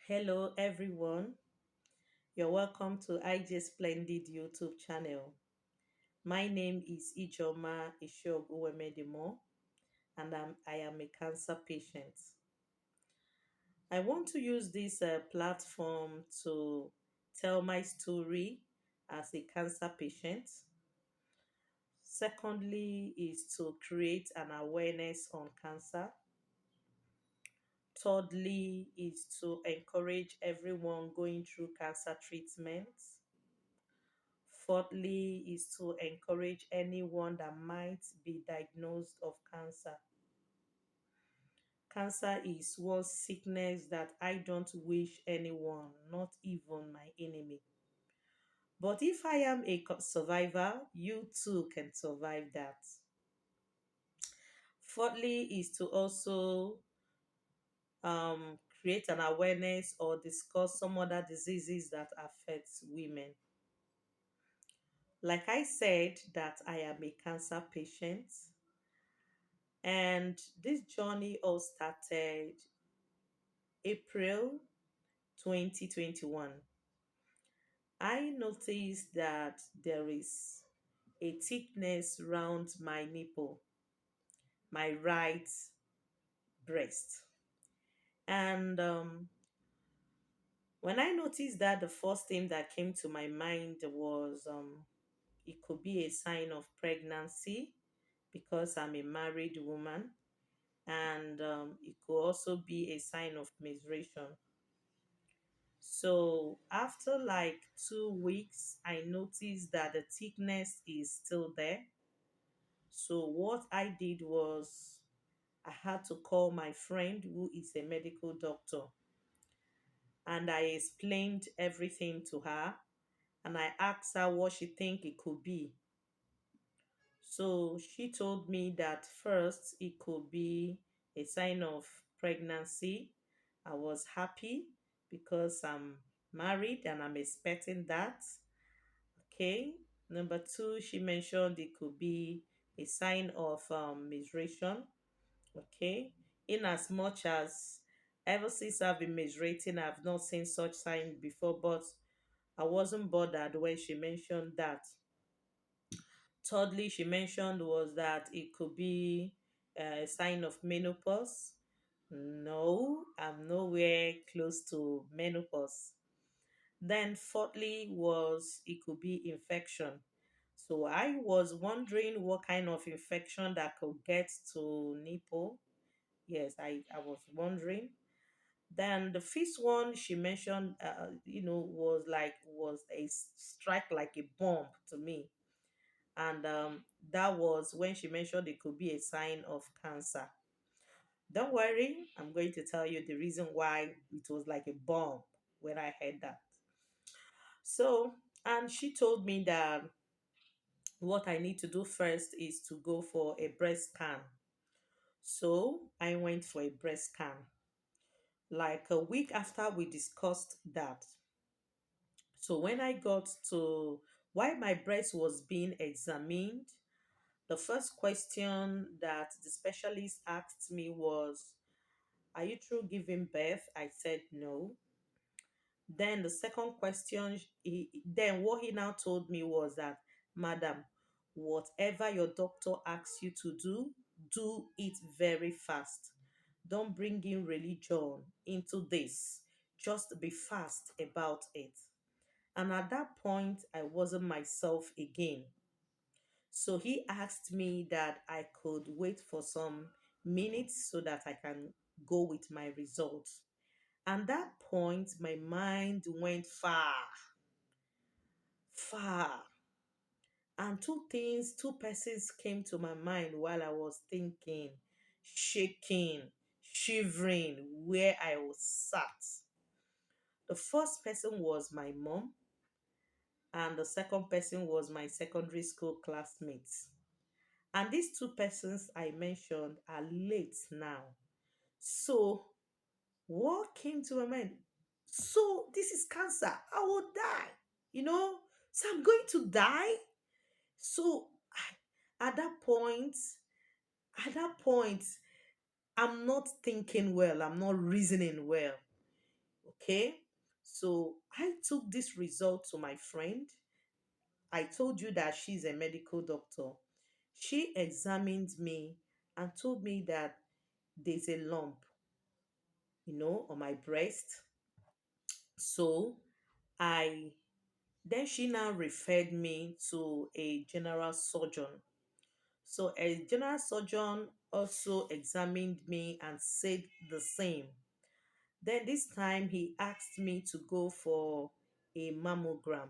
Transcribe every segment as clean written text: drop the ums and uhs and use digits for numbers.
Hello, everyone. You're welcome to IJ Splendid YouTube channel. My name is Ijoma Ishoguwemedimo, and I am a cancer patient. I want to use this platform to tell my story as a cancer patient. Secondly, is to create an awareness on cancer. Thirdly, is to encourage everyone going through cancer treatments. Fourthly, is to encourage anyone that might be diagnosed of cancer. Cancer is one sickness that I don't wish anyone, not even my enemy. But if I am a survivor, you too can survive that. Fourthly, is to also create an awareness or discuss some other diseases that affect women. Like I said, that I am a cancer patient. And this journey all started April 2021. I noticed that there is a thickness around my nipple, my right breast. And when I noticed that, the first thing that came to my mind was it could be a sign of pregnancy because I'm a married woman. And it could also be a sign of menstruation. So after like 2 weeks, I noticed that the thickness is still there. So what I did was I had to call my friend who is a medical doctor, and I explained everything to her, and I asked her what she think it could be. So she told me that first it could be a sign of pregnancy. I was happy because I'm married and I'm expecting that. Okay. Number two, she mentioned it could be a sign of menstruation. Okay. In as much as ever since I've been menstruating, I've not seen such sign before, but I wasn't bothered when she mentioned that. Thirdly, she mentioned was that it could be a sign of menopause. No, I'm nowhere close to menopause. Then, fourthly, was it could be infection. So I was wondering what kind of infection that could get to nipple. Yes, I was wondering. Then the fifth one she mentioned, was a strike like a bomb to me, and that was when she mentioned it could be a sign of cancer. Don't worry, I'm going to tell you the reason why it was like a bomb when I heard that. So, and she told me that what I need to do first is to go for a breast scan. So, I went for a breast scan. Like a week after we discussed that. So, when I got to why my breast was being examined, the first question that the specialist asked me was, are you through giving birth? I said no. Then the second question, then what he now told me was that, Madam, whatever your doctor asks you to do it very fast. Don't bring in religion into this. Just be fast about it. And at that point, I wasn't myself again. So he asked me that I could wait for some minutes so that I can go with my results. And that point, my mind went far, far. And two persons came to my mind while I was thinking, shaking, shivering where I was sat. The first person was my mom, and the second person was my secondary school classmates. And these two persons I mentioned are late now. So, what came to my mind? So, this is cancer. I will die. You know? So, I'm going to die. So, at that point, at that point, I'm not thinking well. I'm not reasoning well. Okay. So I took this result to my friend. I told you that she's a medical doctor. She examined me and told me that there's a lump, on my breast. So I then she now referred me to a general surgeon. So a general surgeon also examined me and said the same. Then this time he asked me to go for a mammogram.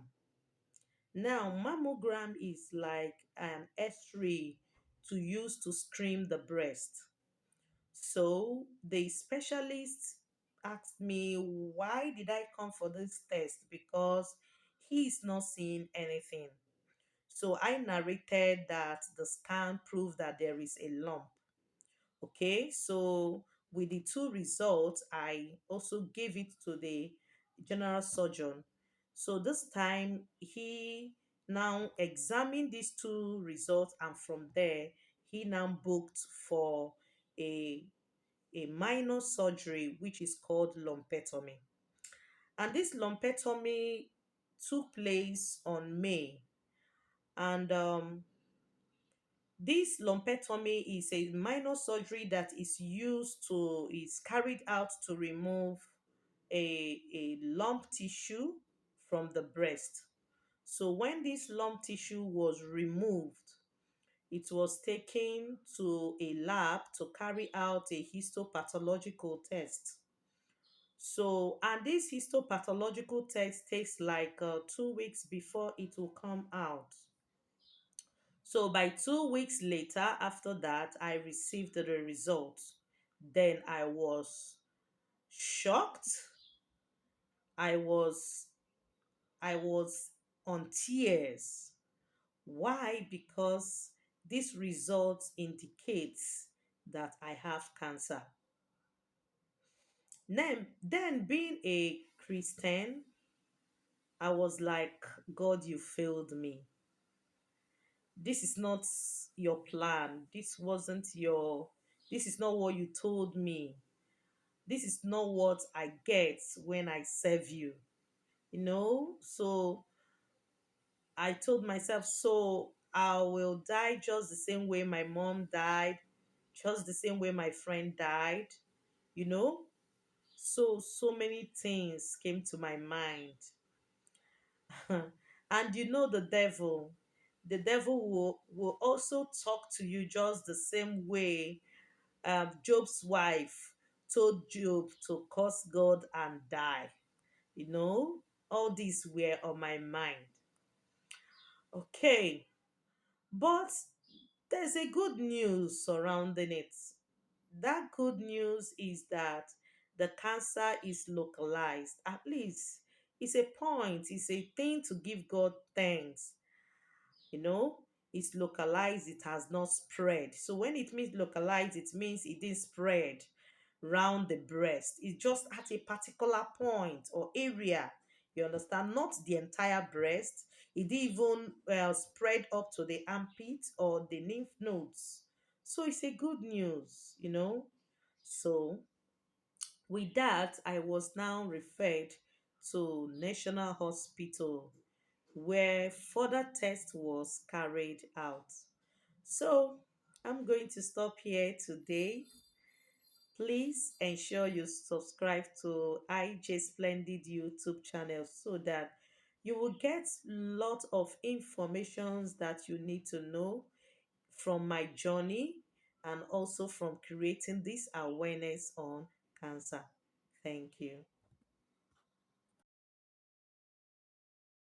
Now, mammogram is like an x-ray to use to screen the breast. So the specialist asked me, why did I come for this test? Because he is not seeing anything. So I narrated that the scan proved that there is a lump. Okay, so with the two results, I also gave it to the general surgeon. So this time he now examined these two results, and from there he now booked for a minor surgery which is called lumpectomy. And this lumpectomy took place on May. And this lumpectomy is a minor surgery that is carried out to remove a lump tissue from the breast. So when this lump tissue was removed, it was taken to a lab to carry out a histopathological test. So, and this histopathological test takes like 2 weeks before it will come out. So by 2 weeks later, after that, I received the results. Then I was shocked. I was I was on tears. Why? Because this result indicates that I have cancer. Then being a Christian, I was like, God, you failed me. This is not your plan. This is not what you told me. This is not what I get when I serve you. So I told myself, so I will die just the same way my mom died, just the same way my friend died, you know? So many things came to my mind. And the devil will also talk to you just the same way Job's wife told Job to curse God and die. You know, all these were on my mind. Okay, but there's a good news surrounding it. That good news is that the cancer is localized. At least it's a point, it's a thing to give God thanks. you know it's localized, it has not spread. So when it means localized, it means it didn't spread round the breast. It's just at a particular point or area, you understand, not the entire breast. It didn't even spread up to the armpit or the lymph nodes. So it's a good news. So with that, I was now referred to National Hospital where further test was carried out. So I'm going to stop here today. Please ensure you subscribe to IJ Splendid YouTube channel so that you will get lot of informations that you need to know from my journey and also from creating this awareness on cancer. Thank you.